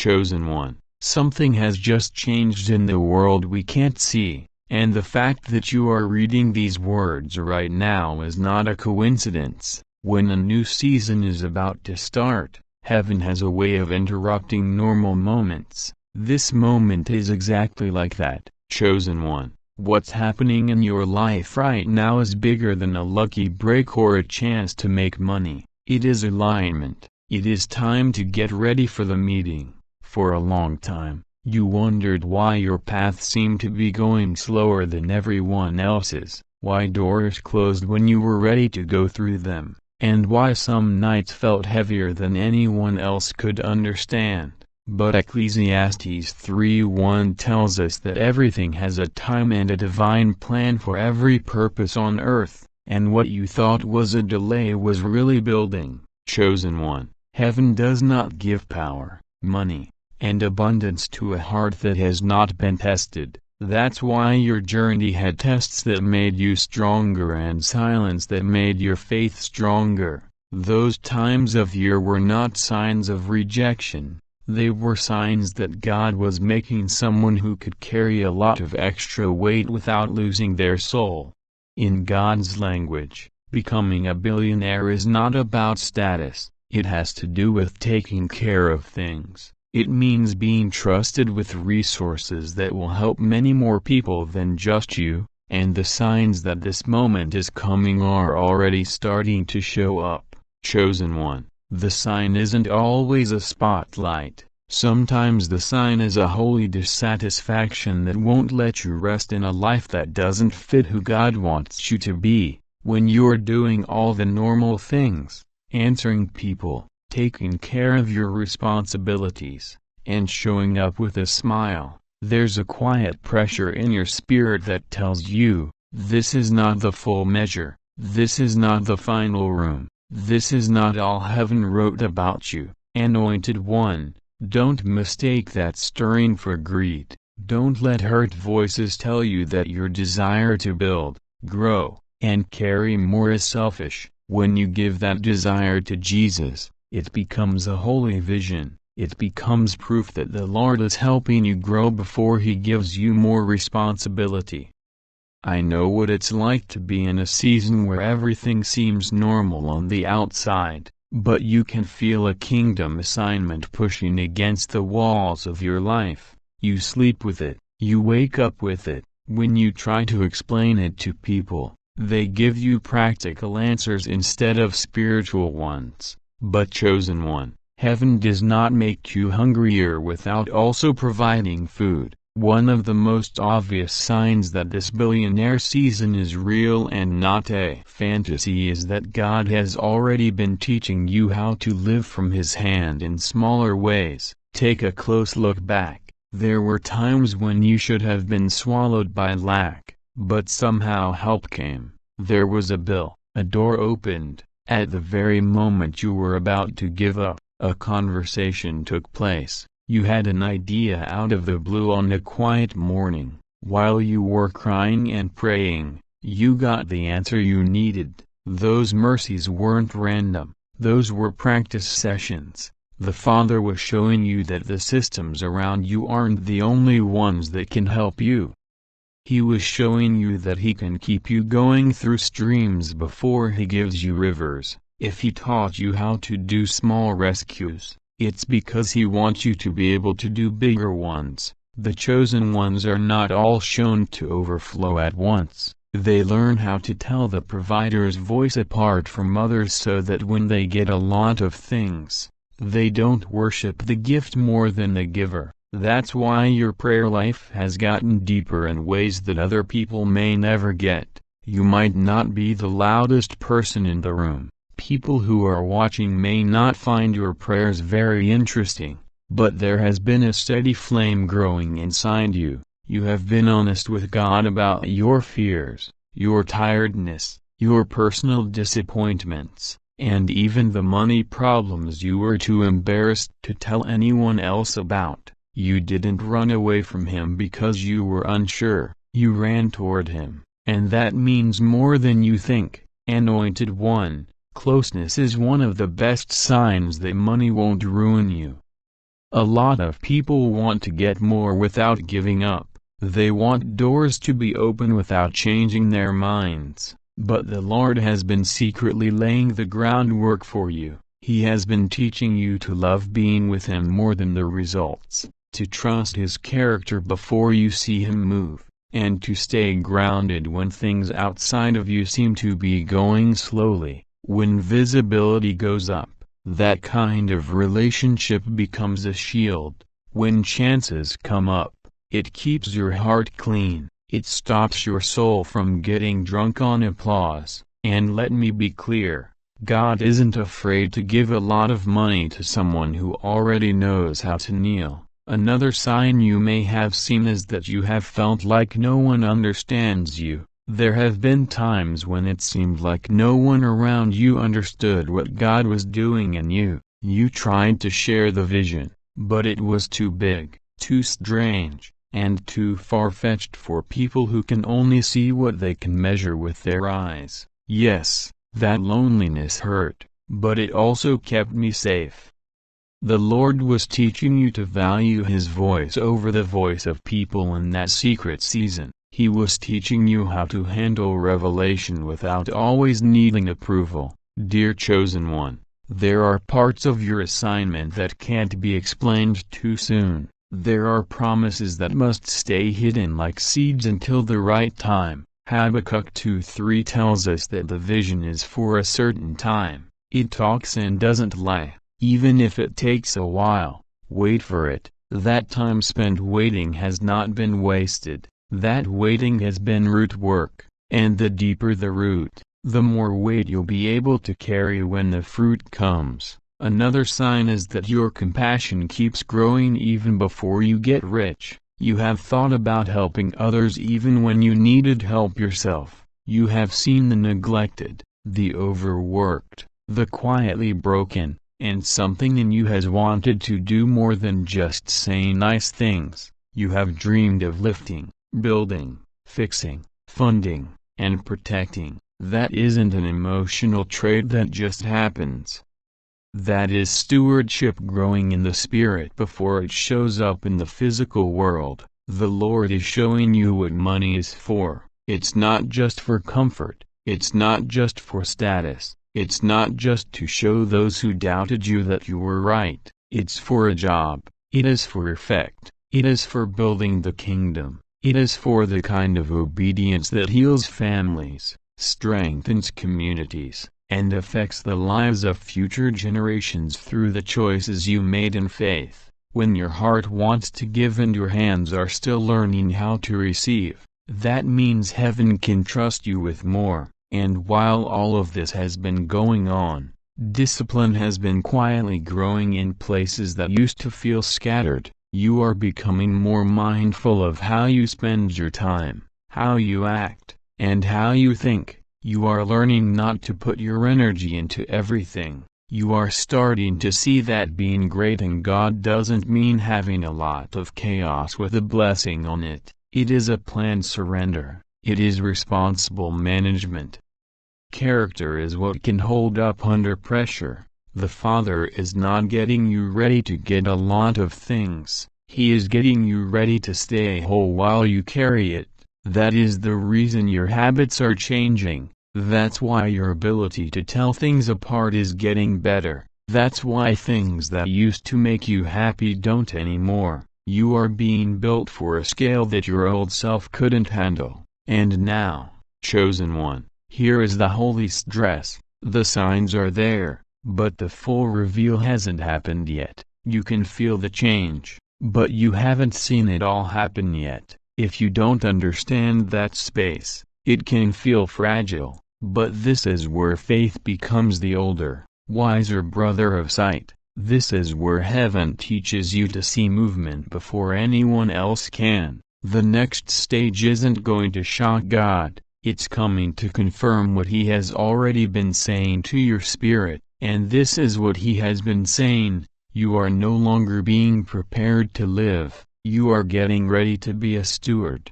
Chosen one, something has just changed in the world we can't see, and the fact that you are reading these words right now is not a coincidence. When a new season is about to start, heaven has a way of interrupting normal moments. This moment is exactly like that. Chosen one, what's happening in your life right now is bigger than a lucky break or a chance to make money. It is alignment. It is time to get ready for the meeting. For a long time, you wondered why your path seemed to be going slower than everyone else's, why doors closed when you were ready to go through them, and why some nights felt heavier than anyone else could understand. But Ecclesiastes 3:1 tells us that everything has a time and a divine plan for every purpose on earth, and what you thought was a delay was really building. Chosen one, heaven does not give power, money, and abundance to a heart that has not been tested. That's why your journey had tests that made you stronger and silence that made your faith stronger. Those times of year were not signs of rejection. They were signs that God was making someone who could carry a lot of extra weight without losing their soul. In God's language, becoming a billionaire is not about status. It has to do with taking care of things. It means being trusted with resources that will help many more people than just you, and the signs that this moment is coming are already starting to show up. Chosen one, the sign isn't always a spotlight. Sometimes the sign is a holy dissatisfaction that won't let you rest in a life that doesn't fit who God wants you to be. When you're doing all the normal things, answering people, taking care of your responsibilities, and showing up with a smile, there's a quiet pressure in your spirit that tells you, this is not the full measure, this is not the final room, this is not all heaven wrote about you. Anointed one, don't mistake that stirring for greed. Don't let hurt voices tell you that your desire to build, grow, and carry more is selfish. When you give that desire to Jesus, it becomes a holy vision. It becomes proof that the Lord is helping you grow before He gives you more responsibility. I know what it's like to be in a season where everything seems normal on the outside, but you can feel a kingdom assignment pushing against the walls of your life. You sleep with it, you wake up with it. When you try to explain it to people, they give you practical answers instead of spiritual ones. But chosen one, heaven does not make you hungrier without also providing food. One of the most obvious signs that this billionaire season is real and not a fantasy is that God has already been teaching you how to live from His hand in smaller ways. Take a close look back. There were times when you should have been swallowed by lack, but somehow help came. There was a bill, a door opened, at the very moment you were about to give up, a conversation took place. You had an idea out of the blue on a quiet morning. While you were crying and praying, you got the answer you needed. Those mercies weren't random, those were practice sessions. The Father was showing you that the systems around you aren't the only ones that can help you. He was showing you that He can keep you going through streams before He gives you rivers. If He taught you how to do small rescues, it's because He wants you to be able to do bigger ones. The chosen ones are not all shown to overflow at once. They learn how to tell the provider's voice apart from others so that when they get a lot of things, they don't worship the gift more than the giver. That's why your prayer life has gotten deeper in ways that other people may never get. You might not be the loudest person in the room. People who are watching may not find your prayers very interesting, but there has been a steady flame growing inside you. You have been honest with God about your fears, your tiredness, your personal disappointments, and even the money problems you were too embarrassed to tell anyone else about. You didn't run away from Him because you were unsure, you ran toward Him, and that means more than you think. Anointed one, closeness is one of the best signs that money won't ruin you. A lot of people want to get more without giving up. They want doors to be open without changing their minds. But the Lord has been secretly laying the groundwork for you. He has been teaching you to love being with Him more than the results, to trust His character before you see Him move, and to stay grounded when things outside of you seem to be going slowly. When visibility goes up, that kind of relationship becomes a shield. When chances come up, it keeps your heart clean. It stops your soul from getting drunk on applause. And let me be clear, God isn't afraid to give a lot of money to someone who already knows how to kneel. Another sign you may have seen is that you have felt like no one understands you. There have been times when it seemed like no one around you understood what God was doing in you. You tried to share the vision, but it was too big, too strange, and too far-fetched for people who can only see what they can measure with their eyes. Yes, that loneliness hurt, but it also kept me safe. The Lord was teaching you to value His voice over the voice of people in that secret season. He was teaching you how to handle revelation without always needing approval. Dear chosen one, there are parts of your assignment that can't be explained too soon. There are promises that must stay hidden like seeds until the right time. Habakkuk 2:3 tells us that the vision is for a certain time. It talks and doesn't lie. Even if it takes a while, wait for it. That time spent waiting has not been wasted. That waiting has been root work, and the deeper the root, the more weight you'll be able to carry when the fruit comes. Another sign is that your compassion keeps growing even before you get rich. You have thought about helping others even when you needed help yourself. You have seen the neglected, the overworked, the quietly broken, and something in you has wanted to do more than just say nice things. You have dreamed of lifting, building, fixing, funding, and protecting. That isn't an emotional trait that just happens. That is stewardship growing in the spirit before it shows up in the physical world. The Lord is showing you what money is for. It's not just for comfort. It's not just for status. It's not just to show those who doubted you that you were right. It's for a job. It is for effect. It is for building the kingdom. It is for the kind of obedience that heals families, strengthens communities, and affects the lives of future generations through the choices you made in faith. When your heart wants to give and your hands are still learning how to receive, that means heaven can trust you with more. And while all of this has been going on, discipline has been quietly growing in places that used to feel scattered. You are becoming more mindful of how you spend your time, how you act, and how you think. You are learning not to put your energy into everything. You are starting to see that being great in God doesn't mean having a lot of chaos with a blessing on it. It is a planned surrender. It is responsible management. Character is what can hold up under pressure. The Father is not getting you ready to get a lot of things. He is getting you ready to stay whole while you carry it. That is the reason your habits are changing. That's why your ability to tell things apart is getting better. That's why things that used to make you happy don't anymore. You are being built for a scale that your old self couldn't handle. And now, chosen one, here is the holy stress. The signs are there, but the full reveal hasn't happened yet. You can feel the change, but you haven't seen it all happen yet. If you don't understand that space, it can feel fragile, but this is where faith becomes the older, wiser brother of sight. This is where heaven teaches you to see movement before anyone else can. The next stage isn't going to shock God. It's coming to confirm what He has already been saying to your spirit, and this is what He has been saying: you are no longer being prepared to live, you are getting ready to be a steward.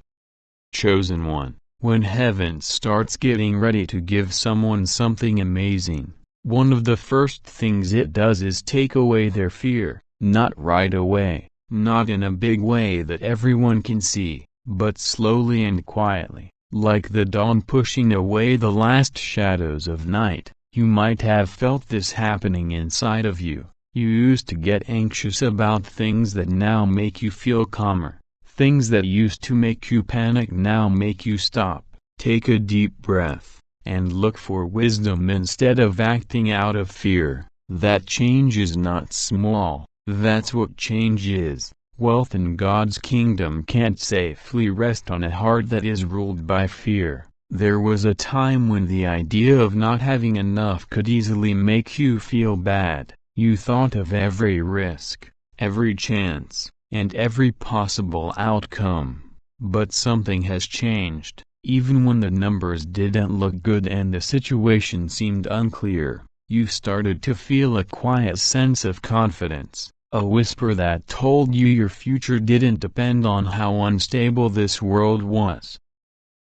Chosen one, when heaven starts getting ready to give someone something amazing, one of the first things it does is take away their fear. Not right away, not in a big way that everyone can see, but slowly and quietly, like the dawn pushing away the last shadows of night. You might have felt this happening inside of you. You used to get anxious about things that now make you feel calmer. Things that used to make you panic now make you stop, take a deep breath, and look for wisdom instead of acting out of fear. That change is not small, that's what change is. Wealth in God's kingdom can't safely rest on a heart that is ruled by fear. There was a time when the idea of not having enough could easily make you feel bad. You thought of every risk, every chance, and every possible outcome. But something has changed. Even when the numbers didn't look good and the situation seemed unclear, you started to feel a quiet sense of confidence, a whisper that told you your future didn't depend on how unstable this world was.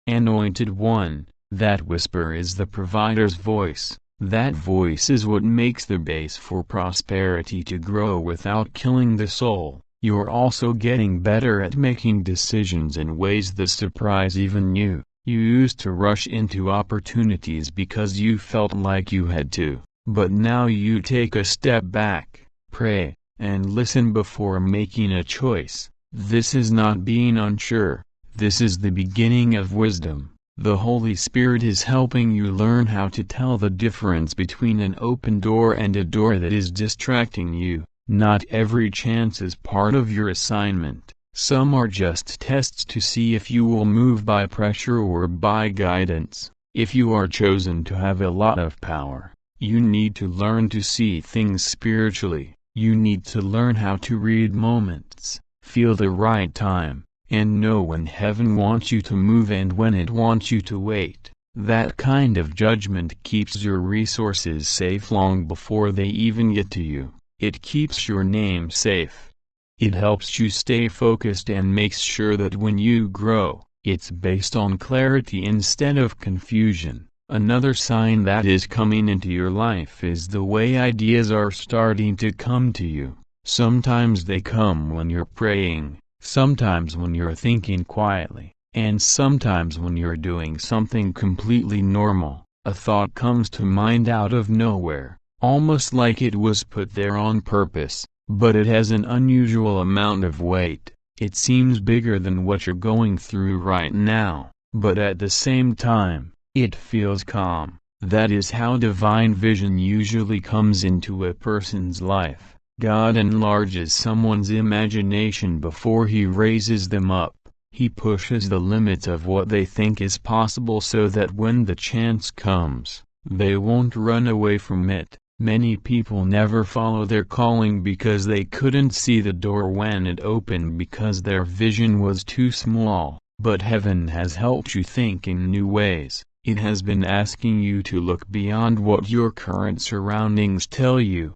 Anointed One, that whisper is the provider's voice. That voice is what makes the base for prosperity to grow without killing the soul. You're also getting better at making decisions in ways that surprise even you. You used to rush into opportunities because you felt like you had to, but now you take a step back, pray, and listen before making a choice. This is not being unsure. This is the beginning of wisdom. The Holy Spirit is helping you learn how to tell the difference between an open door and a door that is distracting you. Not every chance is part of your assignment. Some are just tests to see if you will move by pressure or by guidance. If you are chosen to have a lot of power, you need to learn to see things spiritually. You need to learn how to read moments, feel the right time, and know when heaven wants you to move and when it wants you to wait. That kind of judgment keeps your resources safe long before they even get to you. It keeps your name safe. It helps you stay focused and makes sure that when you grow, it's based on clarity instead of confusion. Another sign that is coming into your life is the way ideas are starting to come to you. Sometimes they come when you're praying, sometimes when you're thinking quietly, and sometimes when you're doing something completely normal. A thought comes to mind out of nowhere, almost like it was put there on purpose, but it has an unusual amount of weight. It seems bigger than what you're going through right now, but at the same time, it feels calm. That is how divine vision usually comes into a person's life. God enlarges someone's imagination before he raises them up. He pushes the limits of what they think is possible so that when the chance comes, they won't run away from it. Many people never follow their calling because they couldn't see the door when it opened because their vision was too small. But heaven has helped you think in new ways. It has been asking you to look beyond what your current surroundings tell you.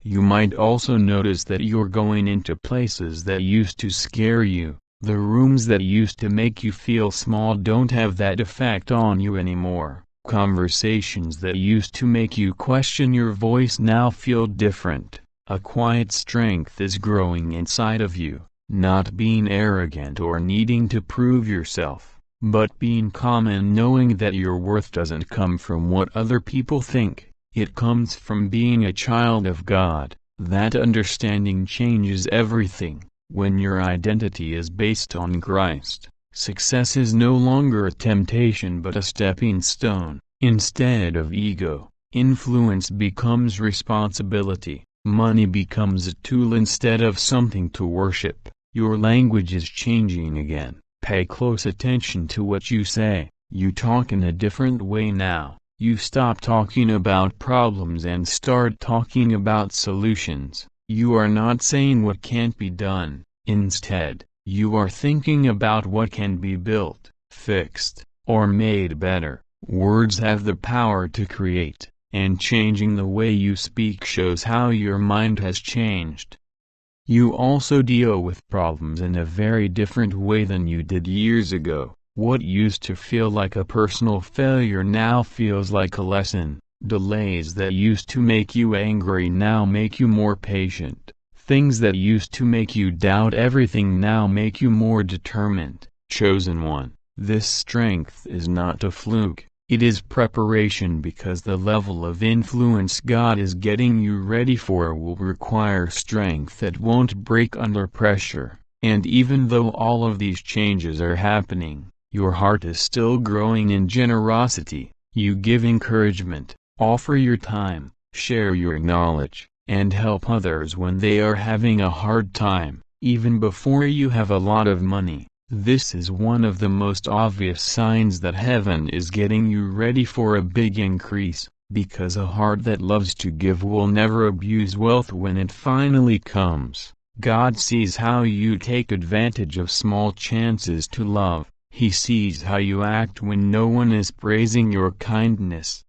You might also notice that you're going into places that used to scare you. The rooms that used to make you feel small don't have that effect on you anymore. Conversations that used to make you question your voice now feel different. A quiet strength is growing inside of you, not being arrogant or needing to prove yourself, but being calm and knowing that your worth doesn't come from what other people think. It comes from being a child of God. That understanding changes everything. When your identity is based on Christ, success is no longer a temptation but a stepping stone. Instead of ego, influence becomes responsibility. Money becomes a tool instead of something to worship. Your language is changing again. Pay close attention to what you say. You talk in a different way now. You stop talking about problems and start talking about solutions. You are not saying what can't be done. Instead, you are thinking about what can be built, fixed, or made better. Words have the power to create, and changing the way you speak shows how your mind has changed. You also deal with problems in a very different way than you did years ago. What used to feel like a personal failure now feels like a lesson. Delays that used to make you angry now make you more patient. Things that used to make you doubt everything now make you more determined. Chosen one, this strength is not a fluke, it is preparation, because the level of influence God is getting you ready for will require strength that won't break under pressure. And even though all of these changes are happening, your heart is still growing in generosity. You give encouragement, offer your time, share your knowledge, and help others when they are having a hard time, even before you have a lot of money. This is one of the most obvious signs that heaven is getting you ready for a big increase, because a heart that loves to give will never abuse wealth when it finally comes. God sees how you take advantage of small chances to love. He sees how you act when no one is praising your kindness.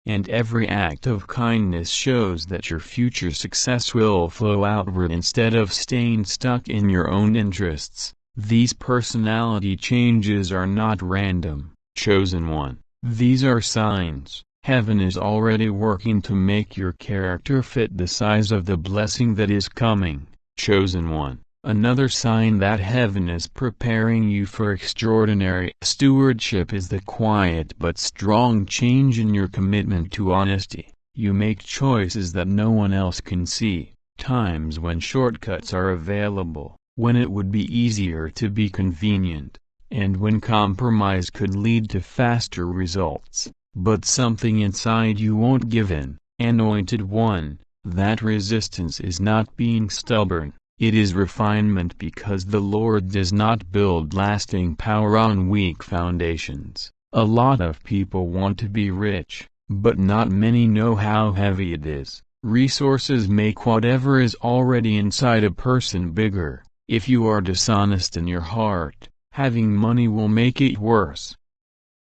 And every act of kindness shows that your future success will flow outward instead of staying stuck in your own interests. These personality changes are not random, chosen one. These are signs. Heaven is already working to make your character fit the size of the blessing that is coming, chosen one. Another sign that heaven is preparing you for extraordinary stewardship is the quiet but strong change in your commitment to honesty. You make choices that no one else can see, times when shortcuts are available, when it would be easier to be convenient, and when compromise could lead to faster results. But something inside you won't give in. Anointed one, that resistance is not being stubborn. It is refinement, because the Lord does not build lasting power on weak foundations. A lot of people want to be rich, but not many know how heavy it is. Resources make whatever is already inside a person bigger. If you are dishonest in your heart, having money will make it worse.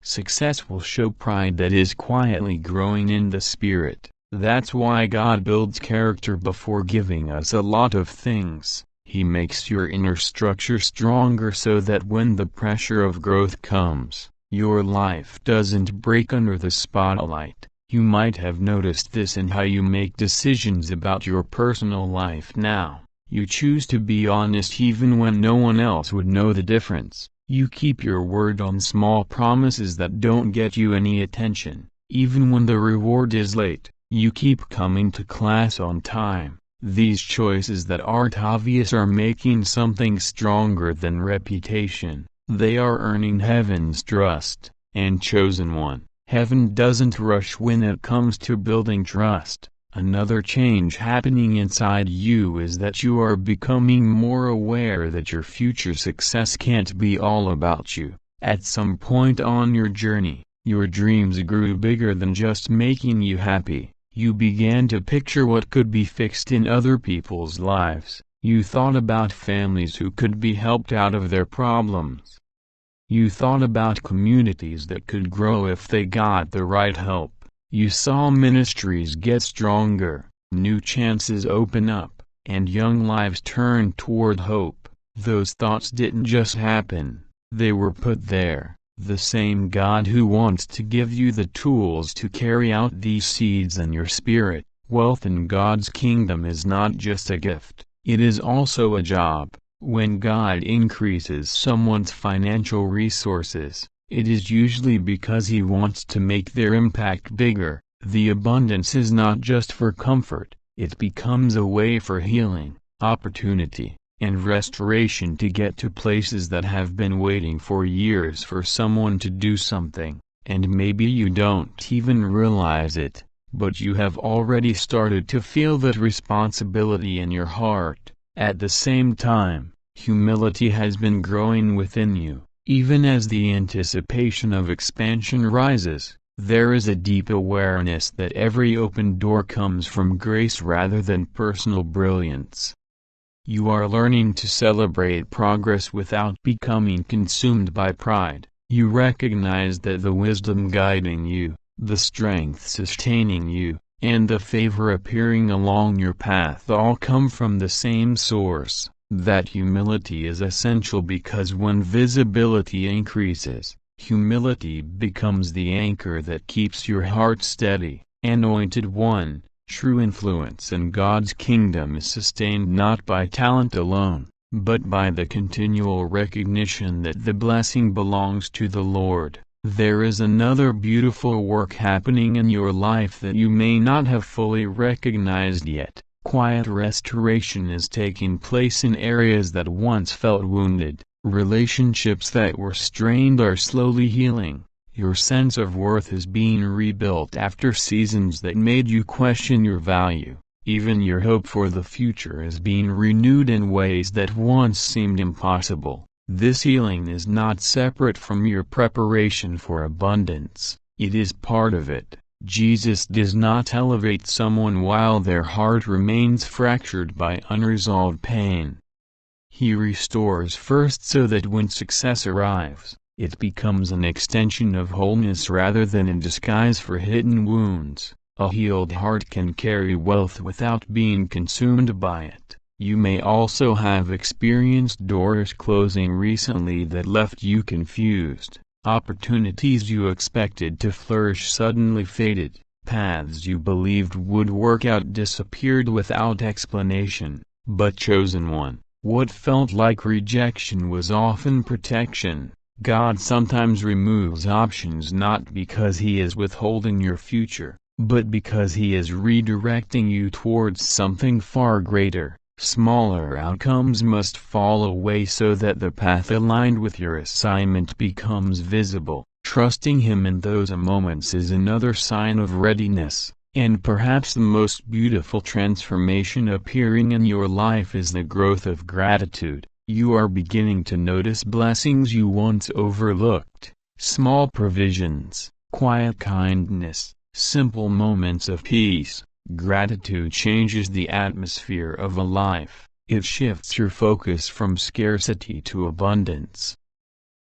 Success will show pride that is quietly growing in the spirit. That's why God builds character before giving us a lot of things. He makes your inner structure stronger so that when the pressure of growth comes, your life doesn't break under the spotlight. You might have noticed this in how you make decisions about your personal life now. You choose to be honest even when no one else would know the difference. You keep your word on small promises that don't get you any attention, even when the reward is late. You keep coming to class on time. These choices that aren't obvious are making something stronger than reputation. They are earning heaven's trust. And chosen one, heaven doesn't rush when it comes to building trust. Another change happening inside you is that you are becoming more aware that your future success can't be all about you. At some point on your journey, your dreams grew bigger than just making you happy. You began to picture what could be fixed in other people's lives. You thought about families who could be helped out of their problems. You thought about communities that could grow if they got the right help. You saw ministries get stronger, new chances open up, and young lives turn toward hope. Those thoughts didn't just happen, they were put there. The same God who wants to give you the tools to carry out these seeds in your spirit. Wealth in God's kingdom is not just a gift, it is also a job. When God increases someone's financial resources, it is usually because He wants to make their impact bigger. The abundance is not just for comfort, it becomes a way for healing, opportunity, and restoration to get to places that have been waiting for years for someone to do something. And maybe you don't even realize it, but you have already started to feel that responsibility in your heart. At the same time, humility has been growing within you. Even as the anticipation of expansion rises, there is a deep awareness that every open door comes from grace rather than personal brilliance. You are learning to celebrate progress without becoming consumed by pride. You recognize that the wisdom guiding you, the strength sustaining you, and the favor appearing along your path all come from the same source. That humility is essential because when visibility increases, humility becomes the anchor that keeps your heart steady. Anointed one, True influence in God's kingdom is sustained not by talent alone, but by the continual recognition that the blessing belongs to the Lord. There is another beautiful work happening in your life that you may not have fully recognized yet. Quiet restoration is taking place in areas that once felt wounded. Relationships that were strained are slowly healing. Your sense of worth is being rebuilt after seasons that made you question your value. Even your hope for the future is being renewed in ways that once seemed impossible. This healing is not separate from your preparation for abundance. It is part of it. Jesus does not elevate someone while their heart remains fractured by unresolved pain. He restores first so that when success arrives, it becomes an extension of wholeness rather than a disguise for hidden wounds. A healed heart can carry wealth without being consumed by it. You may also have experienced doors closing recently that left you confused. Opportunities you expected to flourish suddenly faded. Paths you believed would work out disappeared without explanation. But chosen one, what felt like rejection was often protection. God sometimes removes options not because He is withholding your future, but because He is redirecting you towards something far greater. Smaller outcomes must fall away so that the path aligned with your assignment becomes visible. Trusting Him in those moments is another sign of readiness, and perhaps the most beautiful transformation appearing in your life is the growth of gratitude. You are beginning to notice blessings you once overlooked, small provisions, quiet kindness, simple moments of peace. Gratitude changes the atmosphere of a life. It shifts your focus from scarcity to abundance,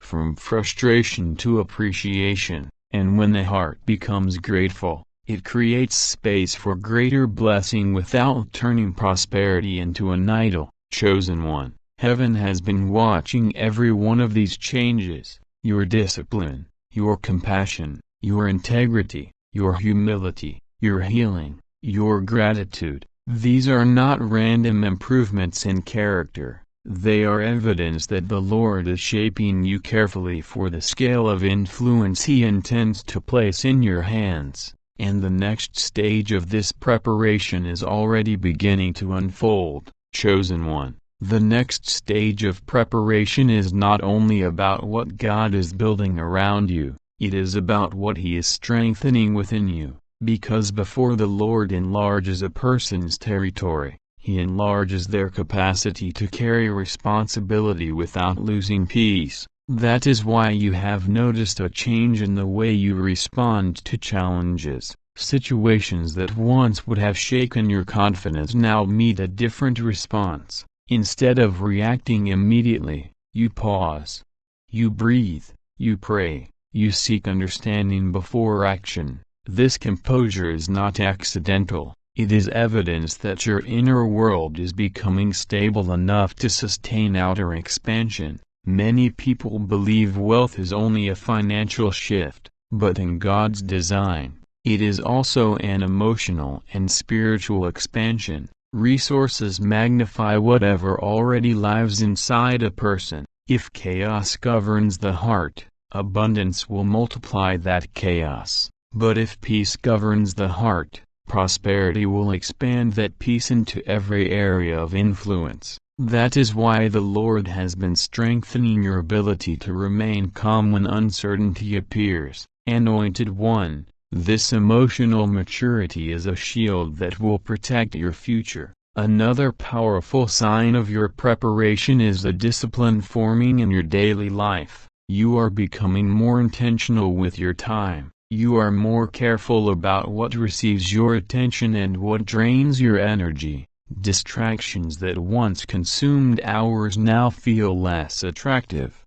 from frustration to appreciation, and when the heart becomes grateful, it creates space for greater blessing without turning prosperity into an idol. Chosen one, heaven has been watching every one of these changes: your discipline, your compassion, your integrity, your humility, your healing, your gratitude. These are not random improvements in character. They are evidence that the Lord is shaping you carefully for the scale of influence He intends to place in your hands. And the next stage of this preparation is already beginning to unfold. Chosen one, the next stage of preparation is not only about what God is building around you, it is about what He is strengthening within you. Because before the Lord enlarges a person's territory, He enlarges their capacity to carry responsibility without losing peace. That is why you have noticed a change in the way you respond to challenges. Situations that once would have shaken your confidence now meet a different response. Instead of reacting immediately, you pause. You breathe, you pray, you seek understanding before action. This composure is not accidental. It is evidence that your inner world is becoming stable enough to sustain outer expansion. Many people believe wealth is only a financial shift, but in God's design, it is also an emotional and spiritual expansion. Resources magnify whatever already lives inside a person. If chaos governs the heart, abundance will multiply that chaos. But if peace governs the heart, prosperity will expand that peace into every area of influence. That is why the Lord has been strengthening your ability to remain calm when uncertainty appears. Anointed one, this emotional maturity is a shield that will protect your future. Another powerful sign of your preparation is the discipline forming in your daily life. You are becoming more intentional with your time. You are more careful about what receives your attention and what drains your energy. Distractions that once consumed hours now feel less attractive.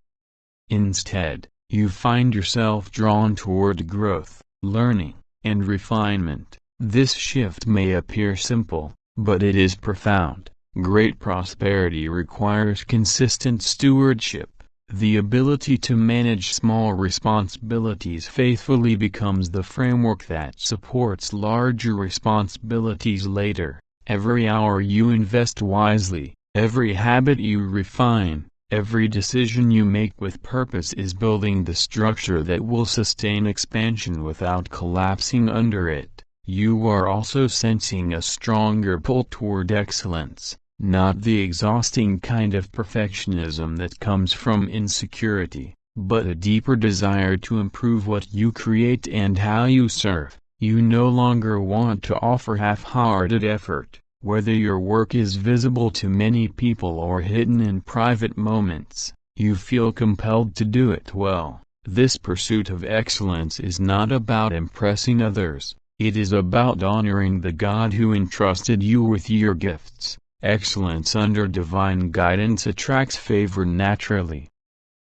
Instead, you find yourself drawn toward growth, learning, and refinement. This shift may appear simple, but it is profound. Great prosperity requires consistent stewardship. The ability to manage small responsibilities faithfully becomes the framework that supports larger responsibilities later. Every hour you invest wisely, every habit you refine, every decision you make with purpose is building the structure that will sustain expansion without collapsing under it. You are also sensing a stronger pull toward excellence, not the exhausting kind of perfectionism that comes from insecurity, but a deeper desire to improve what you create and how you serve. You no longer want to offer half-hearted effort, whether your work is visible to many people or hidden in private moments. You feel compelled to do it well. This pursuit of excellence is not about impressing others, it is about honoring the God who entrusted you with your gifts. Excellence under divine guidance attracts favor naturally.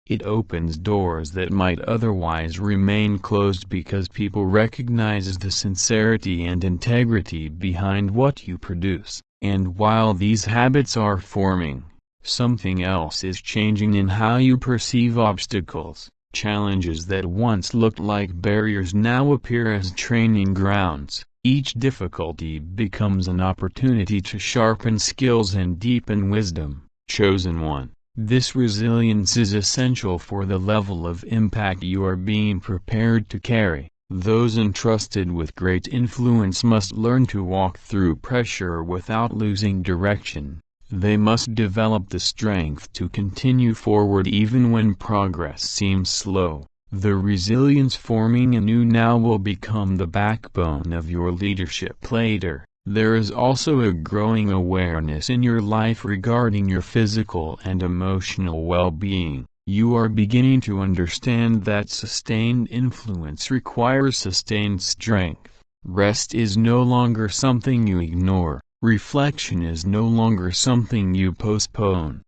It opens doors that might otherwise remain closed because people recognize the sincerity and integrity behind what you produce. And while these habits are forming, something else is changing in how you perceive obstacles. Challenges that once looked like barriers now appear as training grounds. Each difficulty becomes an opportunity to sharpen skills and deepen wisdom. Chosen one. This resilience is essential for the level of impact you are being prepared to carry. Those entrusted with great influence must learn to walk through pressure without losing direction. They must develop the strength to continue forward even when progress seems slow. The resilience forming in you now will become the backbone of your leadership later. There is also a growing awareness in your life regarding your physical and emotional well-being. You are beginning to understand that sustained influence requires sustained strength. Rest is no longer something you ignore. Reflection is no longer something you postpone.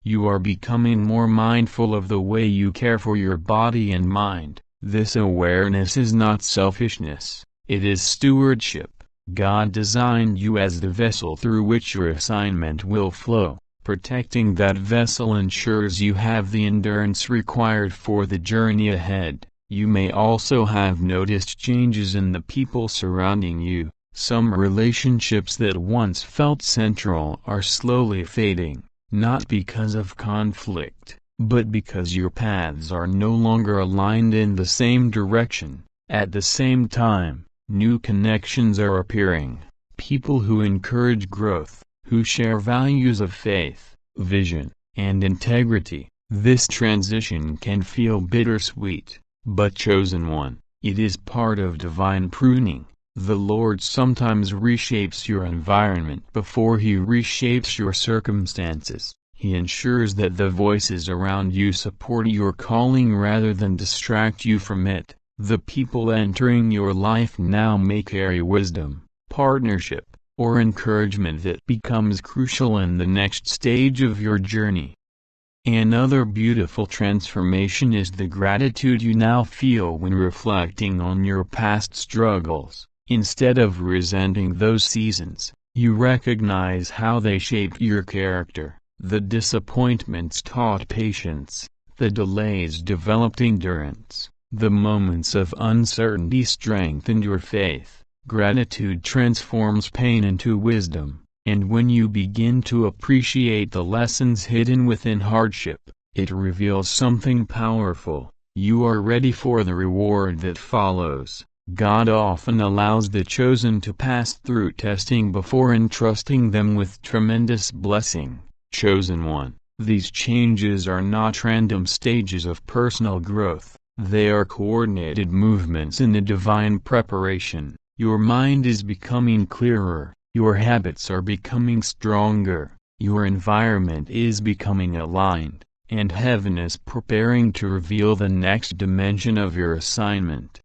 You are becoming more mindful of the way you care for your body and mind. This awareness is not selfishness, it is stewardship. God designed you as the vessel through which your assignment will flow. Protecting that vessel ensures you have the endurance required for the journey ahead. You may also have noticed changes in the people surrounding you. Some relationships that once felt central are slowly fading. Not because of conflict, but because your paths are no longer aligned in the same direction. At the same time, new connections are appearing, people who encourage growth, who share values of faith, vision, and integrity. This transition can feel bittersweet, but chosen one, it is part of divine pruning. The Lord sometimes reshapes your environment before He reshapes your circumstances. He ensures that the voices around you support your calling rather than distract you from it. The people entering your life now may carry wisdom, partnership, or encouragement that becomes crucial in the next stage of your journey. Another beautiful transformation is the gratitude you now feel when reflecting on your past struggles. Instead of resenting those seasons, you recognize how they shaped your character. The disappointments taught patience, the delays developed endurance, the moments of uncertainty strengthened your faith. Gratitude transforms pain into wisdom, and when you begin to appreciate the lessons hidden within hardship, it reveals something powerful. You are ready for the reward that follows. God often allows the chosen to pass through testing before entrusting them with tremendous blessing. Chosen one, these changes are not random stages of personal growth, they are coordinated movements in the divine preparation. Your mind is becoming clearer, your habits are becoming stronger, your environment is becoming aligned, and heaven is preparing to reveal the next dimension of your assignment.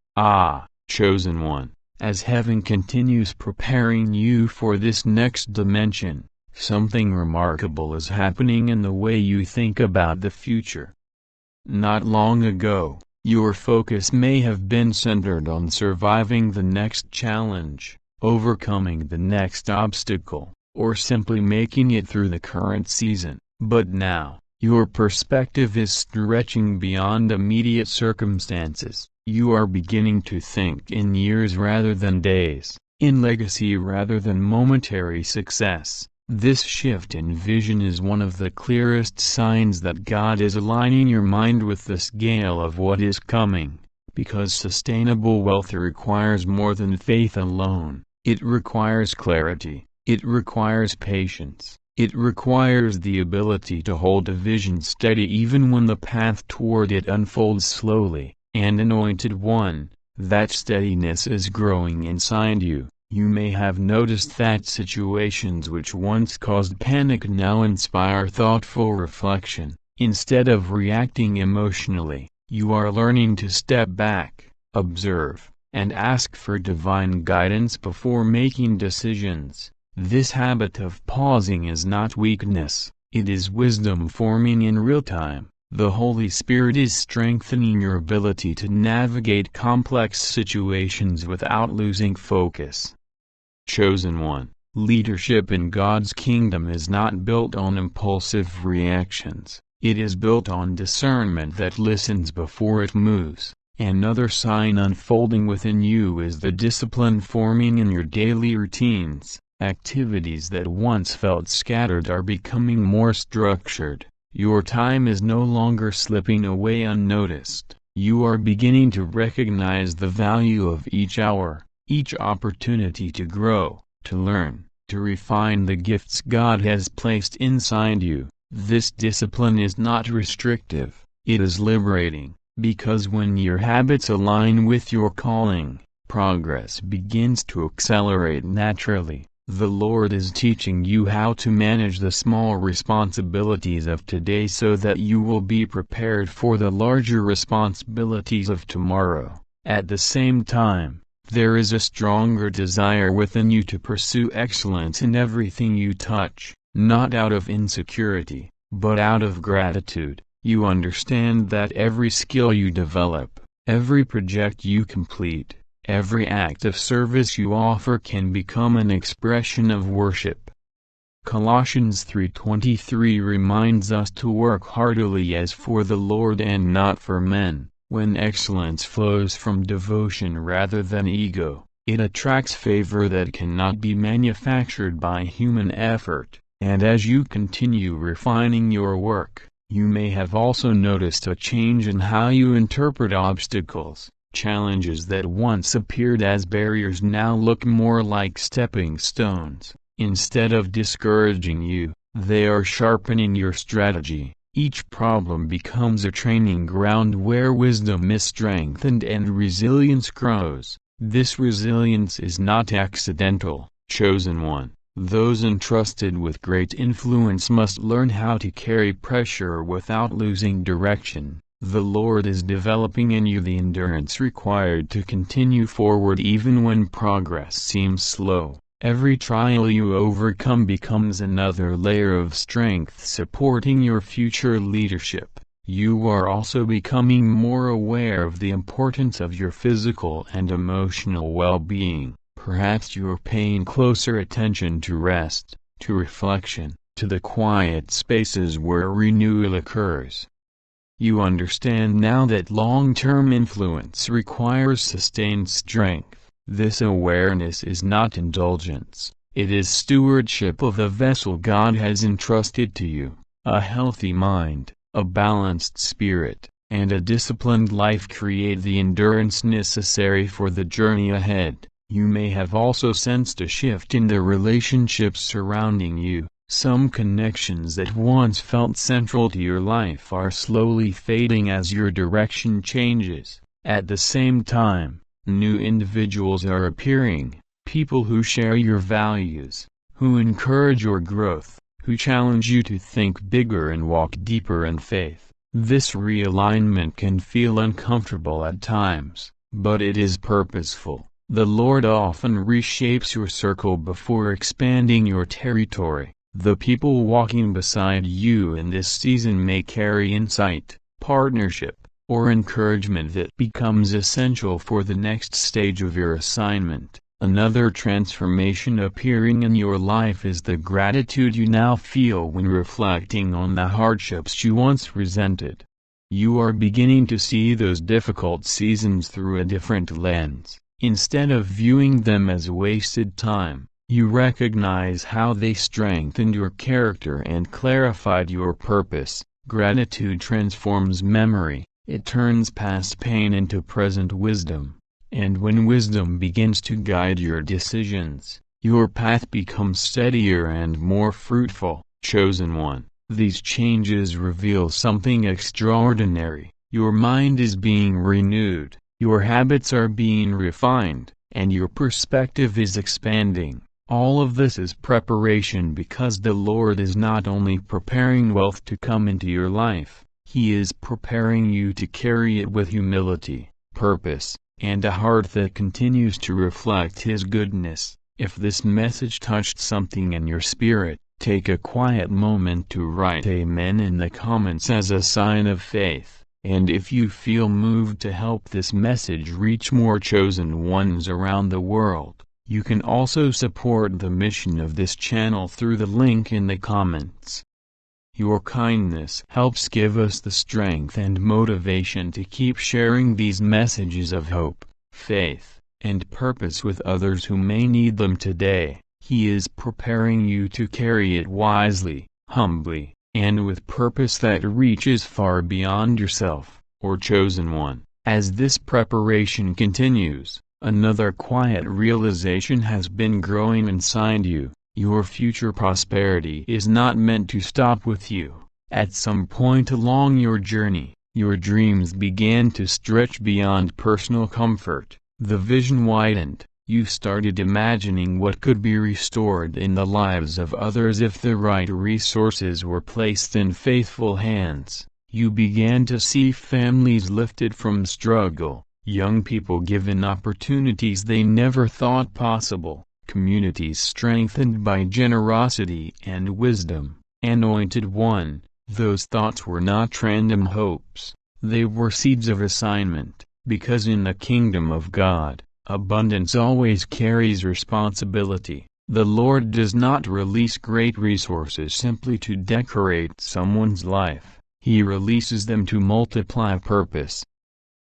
Chosen one, as heaven continues preparing you for this next dimension, something remarkable is happening in the way you think about the future. Not long ago, your focus may have been centered on surviving the next challenge, overcoming the next obstacle, or simply making it through the current season. But now, Your perspective is stretching beyond immediate circumstances. You are beginning to think in years rather than days, in legacy rather than momentary success. This shift in vision is one of the clearest signs that God is aligning your mind with the scale of what is coming, because sustainable wealth requires more than faith alone. It requires clarity, it requires patience, it requires the ability to hold a vision steady even when the path toward it unfolds slowly. And Anointed One, that steadiness is growing inside you. You may have noticed that situations which once caused panic now inspire thoughtful reflection. Instead of reacting emotionally, you are learning to step back, observe, and ask for divine guidance before making decisions. This habit of pausing is not weakness, it is wisdom forming in real time. The Holy Spirit is strengthening your ability to navigate complex situations without losing focus. Chosen One, leadership in God's kingdom is not built on impulsive reactions. It is built on discernment that listens before it moves. Another sign unfolding within you is the discipline forming in your daily routines. Activities that once felt scattered are becoming more structured. Your time is no longer slipping away unnoticed. You are beginning to recognize the value of each hour, each opportunity to grow, to learn, to refine the gifts God has placed inside you. This discipline is not restrictive, it is liberating, because when your habits align with your calling, progress begins to accelerate naturally. The Lord is teaching you how to manage the small responsibilities of today so that you will be prepared for the larger responsibilities of tomorrow. At the same time, there is a stronger desire within you to pursue excellence in everything you touch, not out of insecurity, but out of gratitude. You understand that every skill you develop, every project you complete, every act of service you offer can become an expression of worship. Colossians 3:23 reminds us to work heartily as for the Lord and not for men. When excellence flows from devotion rather than ego, it attracts favor that cannot be manufactured by human effort. And as you continue refining your work, you may have also noticed a change in how you interpret obstacles. Challenges that once appeared as barriers now look more like stepping stones. Instead of discouraging you, they are sharpening your strategy. Each problem becomes a training ground where wisdom is strengthened and resilience grows. This resilience is not accidental. Chosen One, those entrusted with great influence must learn how to carry pressure without losing direction. The Lord is developing in you the endurance required to continue forward even when progress seems slow. Every trial you overcome becomes another layer of strength supporting your future leadership. You are also becoming more aware of the importance of your physical and emotional well-being. Perhaps you are paying closer attention to rest, to reflection, to the quiet spaces where renewal occurs. You understand now that long-term influence requires sustained strength. This awareness is not indulgence, it is stewardship of the vessel God has entrusted to you. A healthy mind, a balanced spirit, and a disciplined life create the endurance necessary for the journey ahead. You may have also sensed a shift in the relationships surrounding you. Some connections that once felt central to your life are slowly fading as your direction changes. At the same time, new individuals are appearing, people who share your values, who encourage your growth, who challenge you to think bigger and walk deeper in faith. This realignment can feel uncomfortable at times, but it is purposeful. The Lord often reshapes your circle before expanding your territory. The people walking beside you in this season may carry insight, partnership, or encouragement that becomes essential for the next stage of your assignment. Another transformation appearing in your life is the gratitude you now feel when reflecting on the hardships you once resented. You are beginning to see those difficult seasons through a different lens. Instead of viewing them as wasted time, you recognize how they strengthened your character and clarified your purpose. Gratitude transforms memory, it turns past pain into present wisdom. And when wisdom begins to guide your decisions, your path becomes steadier and more fruitful. Chosen one, these changes reveal something extraordinary. Your mind is being renewed, your habits are being refined, and your perspective is expanding. All of this is preparation, because the Lord is not only preparing wealth to come into your life, He is preparing you to carry it with humility, purpose, and a heart that continues to reflect His goodness. If this message touched something in your spirit, take a quiet moment to write Amen in the comments as a sign of faith. And if you feel moved to help this message reach more chosen ones around the world, you can also support the mission of this channel through the link in the comments. Your kindness helps give us the strength and motivation to keep sharing these messages of hope, faith, and purpose with others who may need them today. He is preparing you to carry it wisely, humbly, and with purpose that reaches far beyond yourself, or chosen one. As this preparation continues, another quiet realization has been growing inside you. Your future prosperity is not meant to stop with you. At some point along your journey, your dreams began to stretch beyond personal comfort. The vision widened. You started imagining what could be restored in the lives of others if the right resources were placed in faithful hands. You began to see families lifted from struggle, young people given opportunities they never thought possible, communities strengthened by generosity and wisdom. Anointed One, those thoughts were not random hopes, they were seeds of assignment, because in the kingdom of God, abundance always carries responsibility. The Lord does not release great resources simply to decorate someone's life, He releases them to multiply purpose.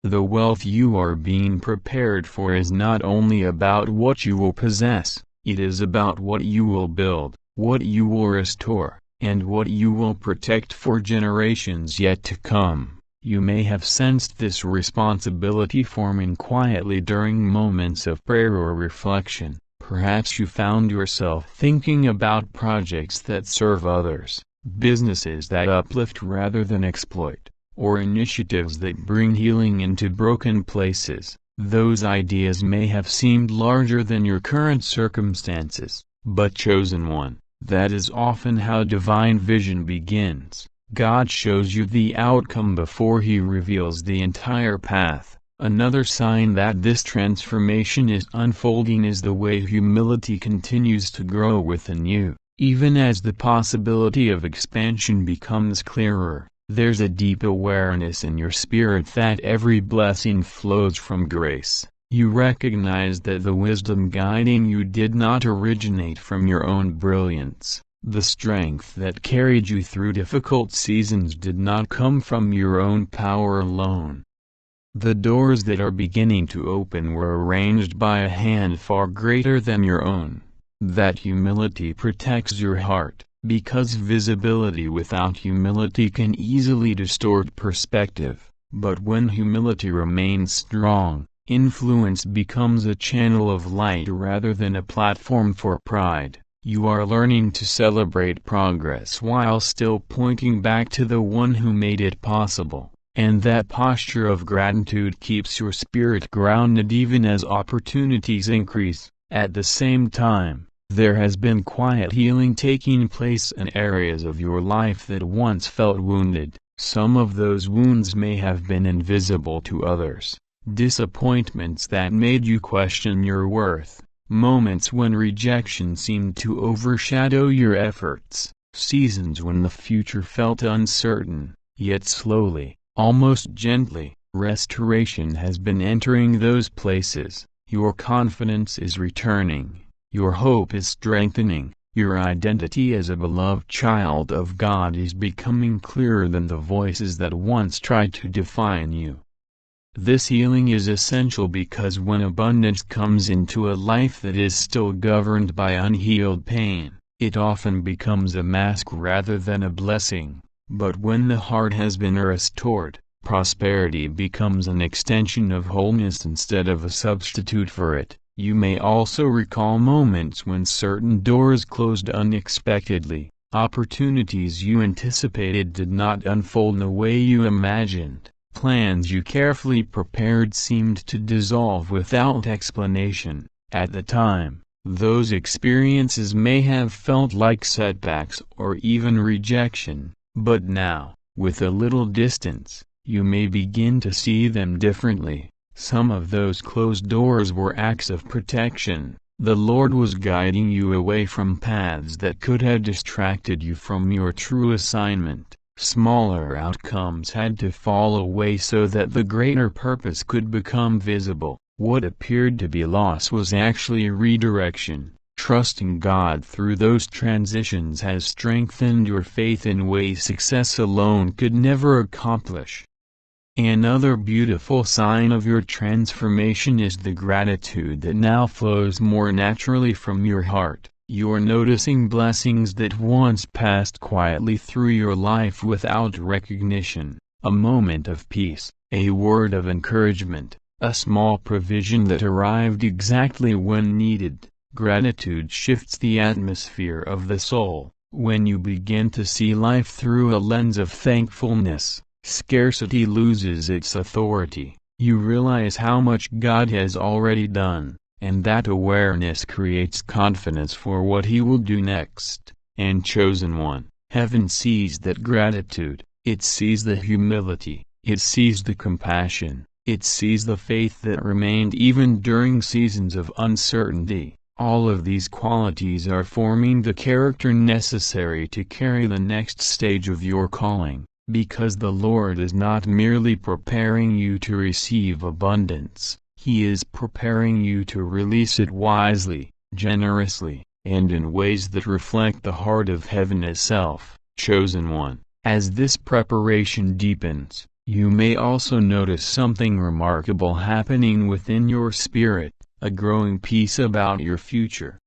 The wealth you are being prepared for is not only about what you will possess, it is about what you will build, what you will restore, and what you will protect for generations yet to come. You may have sensed this responsibility forming quietly during moments of prayer or reflection. Perhaps you found yourself thinking about projects that serve others, businesses that uplift rather than exploit, or initiatives that bring healing into broken places. Those ideas may have seemed larger than your current circumstances, but chosen one, that is often how divine vision begins. God shows you the outcome before He reveals the entire path. Another sign that this transformation is unfolding is the way humility continues to grow within you. Even as the possibility of expansion becomes clearer, there's a deep awareness in your spirit that every blessing flows from grace. You recognize that the wisdom guiding you did not originate from your own brilliance. The strength that carried you through difficult seasons did not come from your own power alone. The doors that are beginning to open were arranged by a hand far greater than your own. That humility protects your heart, because visibility without humility can easily distort perspective. But when humility remains strong, influence becomes a channel of light rather than a platform for pride. You are learning to celebrate progress while still pointing back to the one who made it possible, and that posture of gratitude keeps your spirit grounded even as opportunities increase. At the same time, there has been quiet healing taking place in areas of your life that once felt wounded. Some of those wounds may have been invisible to others, disappointments that made you question your worth. Moments when rejection seemed to overshadow your efforts, seasons when the future felt uncertain, yet slowly, almost gently, restoration has been entering those places. Your confidence is returning, your hope is strengthening, your identity as a beloved child of God is becoming clearer than the voices that once tried to define you. This healing is essential because when abundance comes into a life that is still governed by unhealed pain, it often becomes a mask rather than a blessing. But when the heart has been restored, prosperity becomes an extension of wholeness instead of a substitute for it. You may also recall moments when certain doors closed unexpectedly, opportunities you anticipated did not unfold the way you imagined, plans you carefully prepared seemed to dissolve without explanation. At the time, those experiences may have felt like setbacks or even rejection, but now, with a little distance, you may begin to see them differently. Some of those closed doors were acts of protection. The Lord was guiding you away from paths that could have distracted you from your true assignment. Smaller outcomes had to fall away so that the greater purpose could become visible. What appeared to be loss was actually a redirection. Trusting God through those transitions has strengthened your faith in ways success alone could never accomplish. Another beautiful sign of your transformation is the gratitude that now flows more naturally from your heart. You're noticing blessings that once passed quietly through your life without recognition. A moment of peace, a word of encouragement, a small provision that arrived exactly when needed. Gratitude shifts the atmosphere of the soul. When you begin to see life through a lens of thankfulness, scarcity loses its authority. You realize how much God has already done, and that awareness creates confidence for what He will do next. And chosen one, heaven sees that gratitude, it sees the humility, it sees the compassion, it sees the faith that remained even during seasons of uncertainty. All of these qualities are forming the character necessary to carry the next stage of your calling. Because the Lord is not merely preparing you to receive abundance, He is preparing you to release it wisely, generously, and in ways that reflect the heart of heaven itself. Chosen one, as this preparation deepens, you may also notice something remarkable happening within your spirit, a growing peace about your future,